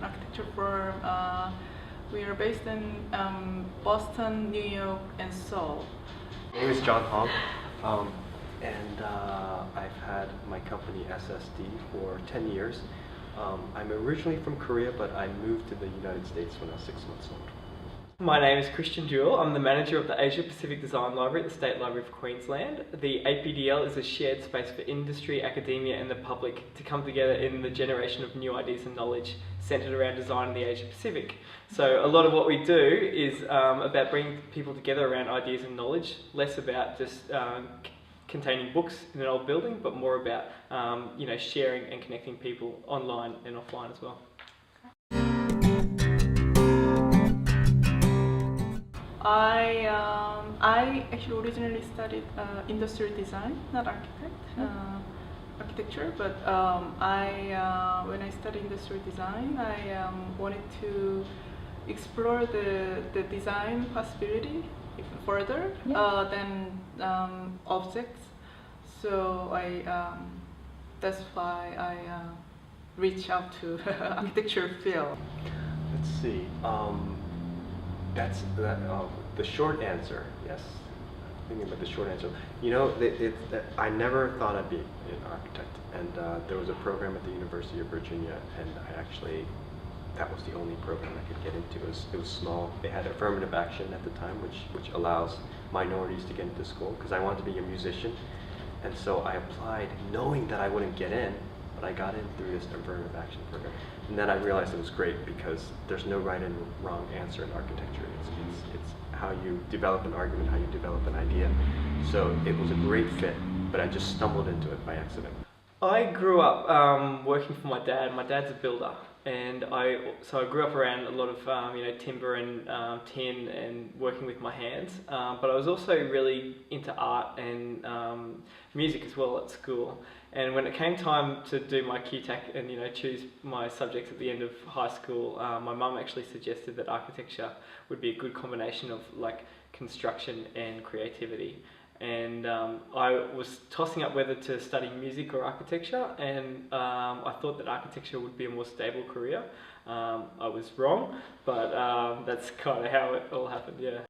architecture firm. We are based in Boston, New York, and Seoul. My name is John Hong, and I've had my company SSD for 10 years. I'm originally from Korea, but I moved to the United States when I was 6 months old. My name is Christian Jewell. I'm the manager of the Asia Pacific Design Library at the State Library of Queensland. The APDL is a shared space for industry, academia and the public to come together in the generation of new ideas and knowledge centred around design in the Asia Pacific. So a lot of what we do is about bringing people together around ideas and knowledge, less about just containing books in an old building, but more about sharing and connecting people online and offline as well. I actually originally studied industrial design, not architecture. But when I studied industrial design, I wanted to explore the design possibility even further than objects. So that's why I reached out to architecture field. Let's see. The short answer, yes. Thinking about the short answer. I never thought I'd be an architect, and there was a program at the University of Virginia, and that was the only program I could get into. It was small. They had affirmative action at the time, which allows minorities to get into school, because I wanted to be a musician, and so I applied knowing that I wouldn't get in, but I got in through this affirmative action program. And then I realized it was great because there's no right and wrong answer in architecture. It's how you develop an argument, how you develop an idea. So it was a great fit, but I just stumbled into it by accident. I grew up working for my dad. My dad's a builder, and so I grew up around a lot of timber and tin and working with my hands. But I was also really into art and music as well at school. And when it came time to do my QTAC and choose my subjects at the end of high school, my mum actually suggested that architecture would be a good combination of construction and creativity. And I was tossing up whether to study music or architecture, and I thought that architecture would be a more stable career. I was wrong, but that's kind of how it all happened, yeah.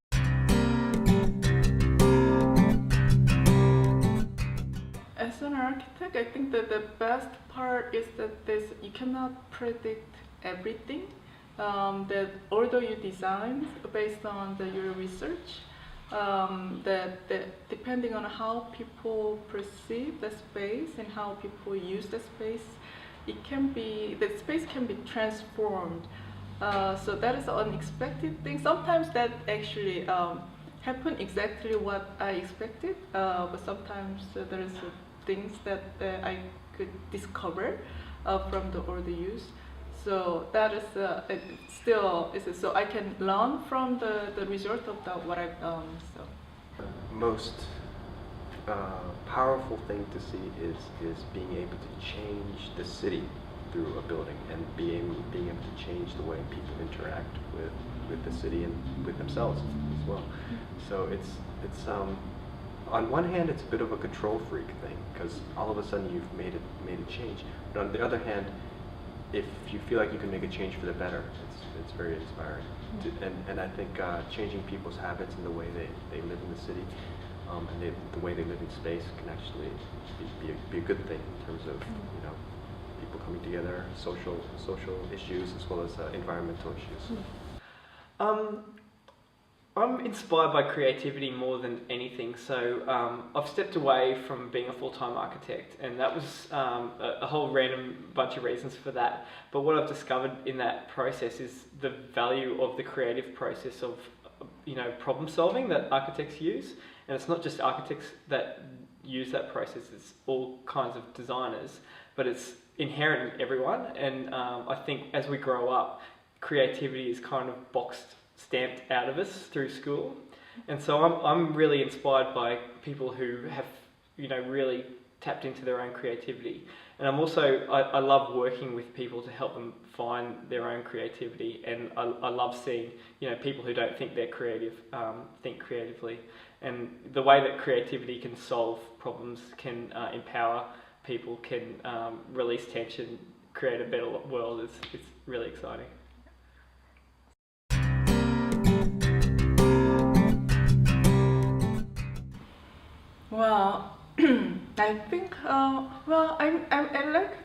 As an architect, I think that the best part is that you cannot predict everything. That although you design based on your research, that depending on how people perceive the space and how people use the space, the space can be transformed. So that is an unexpected thing. Sometimes that actually happen exactly what I expected, but sometimes there is things that I could discover from the older use. So that is so I can learn from the result of what I've done. So most powerful thing to see is being able to change the city through a building, and being able to change the way people interact with the city and with themselves as well. So it's on one hand, it's a bit of a control freak thing, because all of a sudden you've made a change. But on the other hand, if you feel like you can make a change for the better, it's very inspiring. And I think changing people's habits and the way they live in the city, and the way they live in space can actually be a good thing in terms of people coming together, social issues as well as environmental issues. I'm inspired by creativity more than anything, so I've stepped away from being a full-time architect, and that was a whole random bunch of reasons for that. But what I've discovered in that process is the value of the creative process of problem solving that architects use. And it's not just architects that use that process, it's all kinds of designers, but it's inherent in everyone. And I think as we grow up, creativity is kind of stamped out of us through school. And so I'm really inspired by people who have really tapped into their own creativity. And I'm also I love working with people to help them find their own creativity, and I love seeing people who don't think they're creative think creatively. And the way that creativity can solve problems, can empower people, can release tension, create a better world, really exciting. Well, I think I like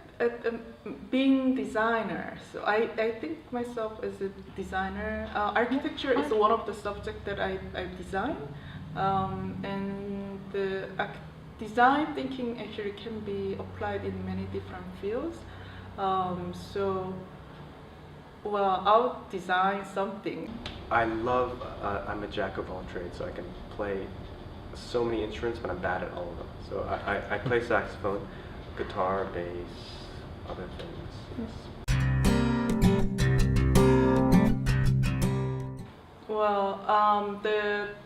being designer. So I think myself as a designer. Architecture is one of the subjects that I design, and the design thinking actually can be applied in many different fields. So, well, I'll design something. I love, I'm a jack of all trades, so I can play so many instruments, but I'm bad at all of them. So I play saxophone, guitar, bass, other things. Well,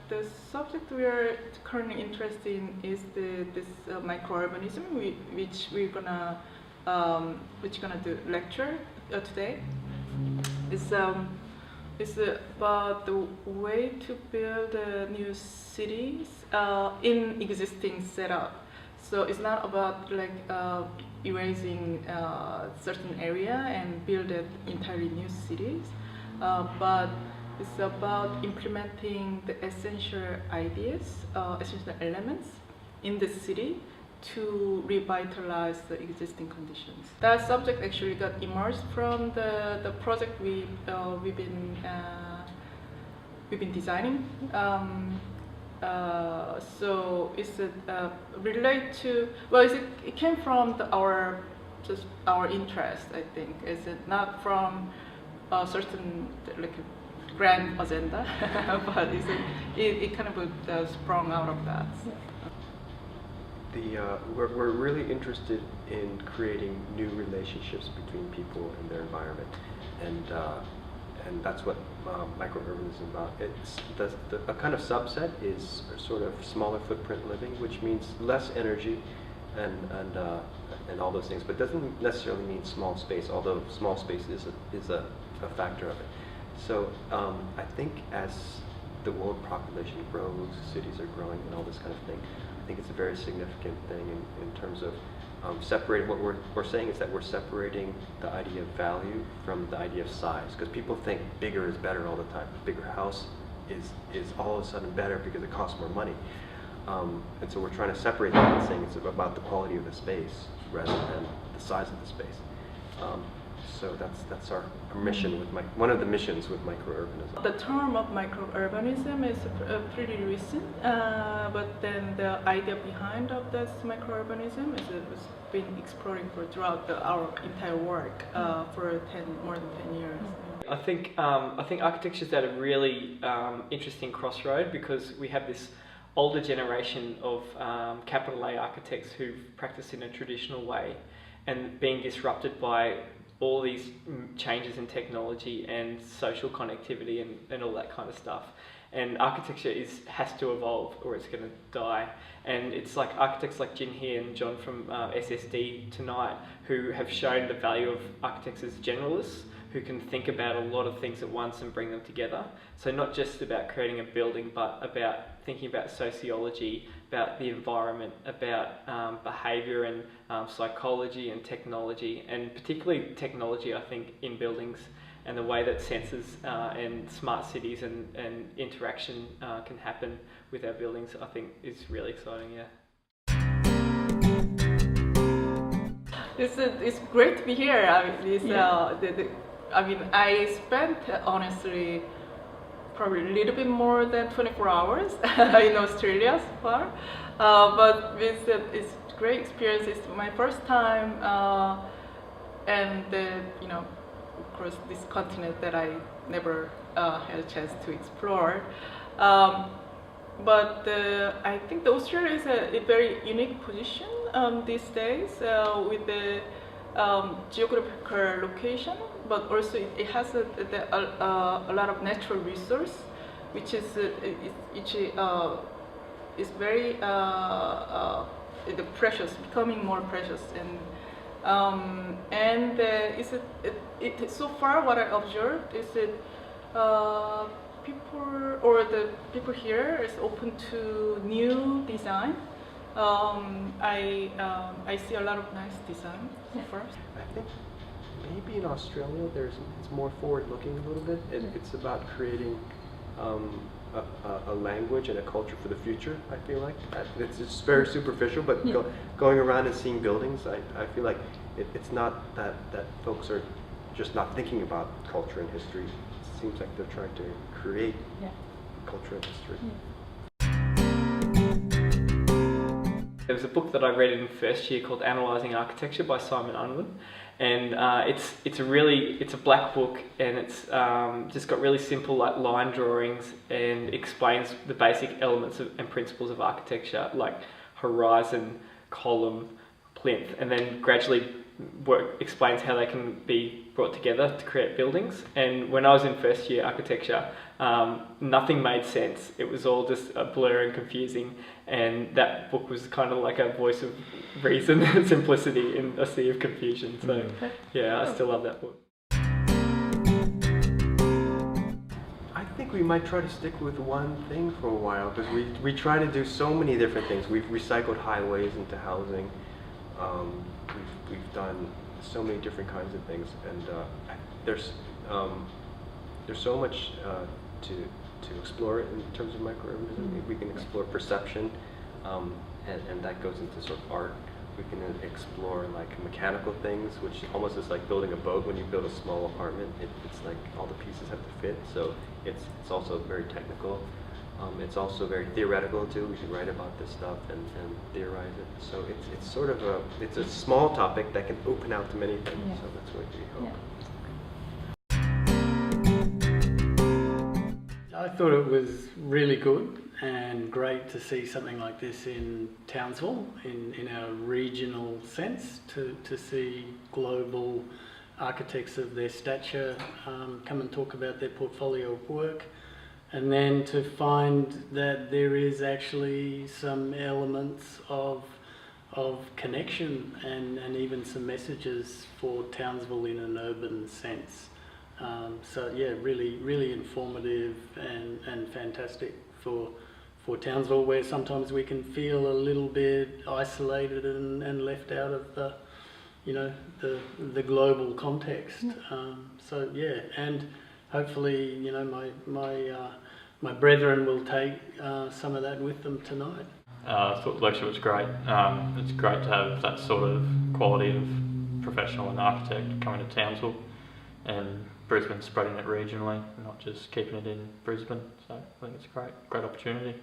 the subject we are currently interested in is this microurbanism, which gonna do lecture today. It's about the way to build new cities in existing setup. So it's not about like erasing certain area and build entirely new cities, but it's about implementing the essential ideas, essential elements in the city to revitalize the existing conditions. That subject actually got emerged from the project we've been designing. So it's related to, well, it came from our interest, I think. Is it not from a certain like a grand agenda, but it kind of sprung out of that. We're really interested in creating new relationships between people and their environment, and that's what microurbanism is about. It's a kind of subset is sort of smaller footprint living, which means less energy and all those things, but doesn't necessarily mean small space, although small space is a factor of it. So I think as the world population grows, cities are growing, and all this kind of thing, I think it's a very significant thing in terms of separating. What we're saying is that we're separating the idea of value from the idea of size, because people think bigger is better all the time. A bigger house is all of a sudden better because it costs more money, and so we're trying to separate that and saying it's about the quality of the space rather than the size of the space. So that's our mission with one of the missions with microurbanism. The term of microurbanism is pretty recent, but then the idea behind of this microurbanism is it was been exploring throughout our entire work for more than 10 years. I think architecture is at a really interesting crossroad, because we have this older generation of capital A architects who've practiced in a traditional way and being disrupted by all these changes in technology and social connectivity and all that kind of stuff. And architecture has to evolve or it's going to die. And it's like architects like Jin Hee and John from SSD tonight who have shown the value of architects as generalists who can think about a lot of things at once and bring them together. So not just about creating a building, but about thinking about sociology, about the environment, about behaviour and psychology and technology, and particularly technology, I think, in buildings, and the way that sensors and smart cities and interaction can happen with our buildings, I think is really exciting, yeah. It's great to be here. I spent honestly probably a little bit more than 24 hours in Australia so far, but it's a great experience. It's my first time, and of course, this continent that I never had a chance to explore. But I think the Australia is a very unique position these days with the geographical location, but also it has a lot of natural resource, which is very precious, becoming more precious, and so far what I observed is that people here is open to new design. I see a lot of nice design so far. I think maybe in Australia it's more forward-looking a little bit. It's about creating a language and a culture for the future. I feel like it's just very superficial, but going around and seeing buildings, I feel like it's not that folks are just not thinking about culture and history. It seems like they're trying to create culture and history. There was a book that I read in first year called Analysing Architecture by Simon Unwin, and it's a black book, and it's just got really simple like line drawings and explains the basic elements and principles of architecture, like horizon, column, plinth, and then gradually explains how they can be brought together to create buildings. And when I was in first year architecture, nothing made sense. It was all just a blur and confusing, and that book was kind of like a voice of reason and simplicity in a sea of confusion. So yeah, I still love that book. I think we might try to stick with one thing for a while, because we try to do so many different things. We've recycled highways into housing. We've done so many different kinds of things, and there's so much to explore in terms of microurbanism. We can explore perception, and that goes into sort of art. We can explore like mechanical things, which almost is like building a boat. When you build a small apartment, it's like all the pieces have to fit. So it's also very technical. It's also very theoretical too. We can write about this stuff and theorize it. So it's sort of it's a small topic that can open out to many things. So that's what we hope. I thought it was really good and great to see something like this in Townsville, in our regional sense, to see global architects of their stature come and talk about their portfolio of work, and then to find that there is actually some elements of connection and even some messages for Townsville in an urban sense. So yeah, really informative and fantastic for Townsville, where sometimes we can feel a little bit isolated and left out of the global context. So yeah, and hopefully my brethren will take some of that with them tonight. I thought the lecture was great. It's great to have that sort of quality of professional and architect coming to Townsville, and Brisbane spreading it regionally, not just keeping it in Brisbane. So I think it's a great opportunity.